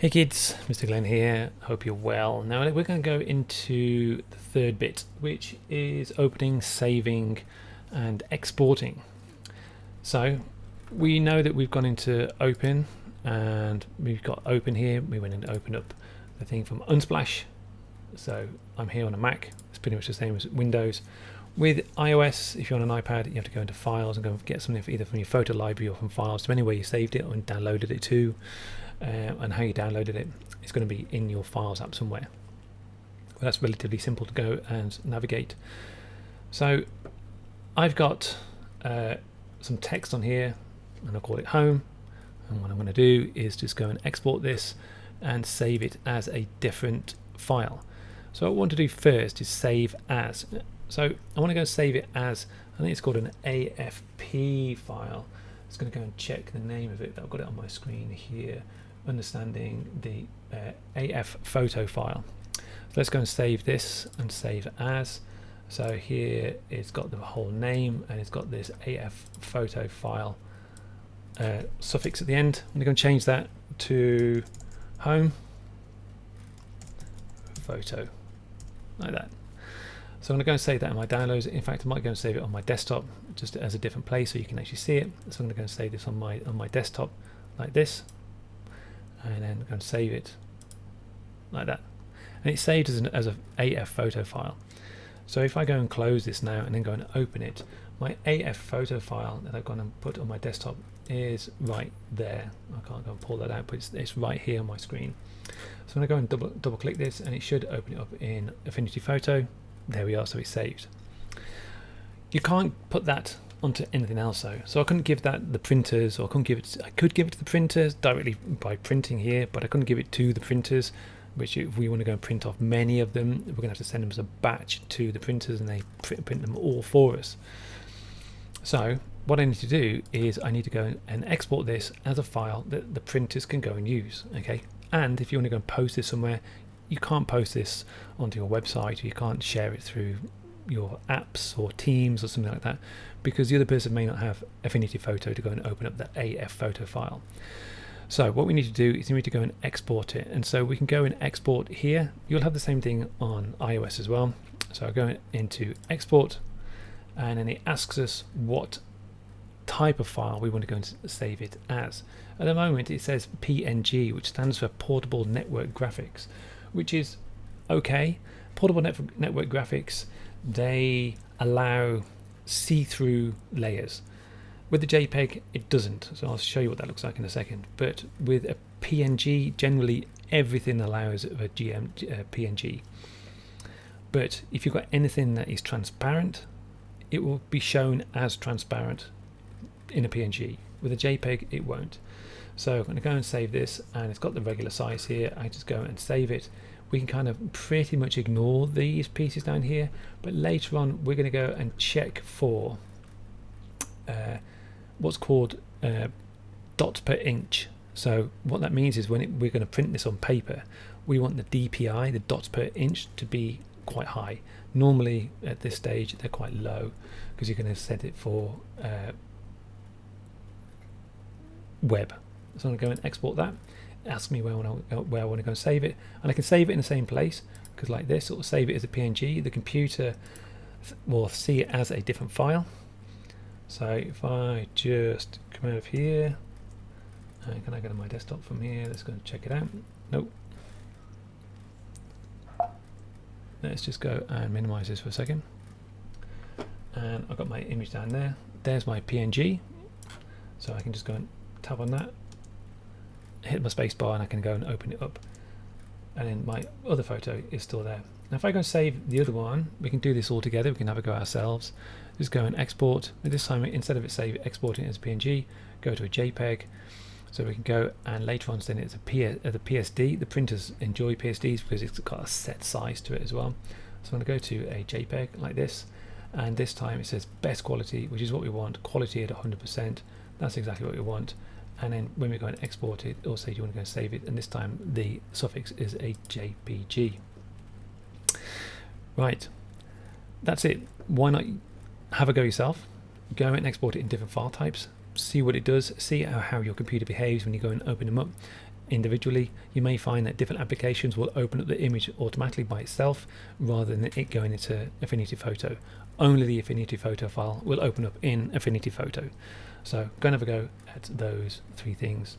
Hey kids, Mr. Glenn here. Hope you're well. Now we're going to go into the third bit, which is opening, saving, and exporting. So we know that we've gone into open, and we've got open here. We went and opened up the thing from Unsplash. So I'm here on a Mac. It's pretty much the same as Windows. With iOS, if you're on an iPad, you have to go into Files and go and get something either from your photo library or from Files, depending where you saved it or downloaded it to. And how you downloaded it, it's going to be in your Files app somewhere. Well, that's relatively simple to go and navigate. So I've got some text on here, and I'll call it home. And what I'm going to do is just go and export this and save it as a different file. So what I want to do first is save as. So I want to go and save it as, I think it's called an AFP file. I'm just going to go and check the name of it. I've got it on my screen here. Understanding the AF photo file. So let's go and save this and save as. So here it's got the whole name and it's got this AF photo file suffix at the end. I'm going to change that to home photo, like that. So I'm going to go and save that in my downloads. In fact, I might go and save it on my desktop just as a different place so you can actually see it. So I'm going to go and save this on my desktop like this. And then go and save it like that, and it's saved as an AF photo file. So if I go and close this now and then go and open it, my AF photo file that I've gone and put on my desktop is right there. I can't go and pull that out, but it's right here on my screen. So I'm going to go and double click this, and it should open it up in Affinity Photo. There we are. So it's saved. You can't put that onto anything else though, so I couldn't give that the printers, or I could give it to the printers directly by printing here, but I couldn't give it to the printers, which if we want to go and print off many of them, we're going to have to send them as a batch to the printers, and they print them all for us. So what I need to do is I need to go and export this as a file that the printers can go and use. Okay, and if you want to go and post this somewhere, you can't post this onto your website, or you can't share it through your apps or Teams or something like that, because the other person may not have Affinity Photo to go and open up the AF photo file. So what we need to do is we need to go and export it, and so we can go and export here. You'll have the same thing on iOS as well. So I go into export, and then it asks us what type of file we want to go and save it as. At the moment it says PNG, which stands for Portable Network Graphics, which is okay. Portable network graphics, they allow see-through layers. With the JPEG it doesn't, so I'll show you what that looks like in a second. But with a PNG, generally everything allows a PNG. But if you've got anything that is transparent, it will be shown as transparent in a PNG. With a JPEG it won't. So I'm going to go and save this, and it's got the regular size here. I just go and save it. We can kind of pretty much ignore these pieces down here, but later on we're going to go and check for what's called dots per inch. So what that means is when we're going to print this on paper, we want the DPI, the dots per inch, to be quite high. Normally at this stage they're quite low, because you're going to set it for web. So I'm going to go and export that. Ask me where I want to go and save it, and I can save it in the same place, because like this, it will save it as a PNG. The computer will see it as a different file. So if I just come out of here, can I go to my desktop from here? Let's go and check it out. Nope. Let's just go and minimize this for a second, and I've got my image down there. There's my PNG, so I can just go and tap on that, hit my space bar, and I can go and open it up, and then my other photo is still there. Now if I go and save the other one, we can do this all together. We can have a go ourselves. Just go and export. This time, instead of exporting it as a PNG, go to a JPEG. So we can go and later on send it as a PSD. The printers enjoy PSDs because it's got a set size to it as well. So I'm going to go to a JPEG like this, and this time it says best quality, which is what we want. Quality at 100%. That's exactly what we want. And then when we go and export it, it'll say you want to go and save it, and this time the suffix is a JPG. Right, that's it. Why not have a go yourself? Go and export it in different file types, see what it does, see how your computer behaves when you go and open them up. individually. You may find that different applications will open up the image automatically by itself rather than it going into Affinity Photo. Only the Affinity Photo file will open up in Affinity Photo. So go and have a go at those three things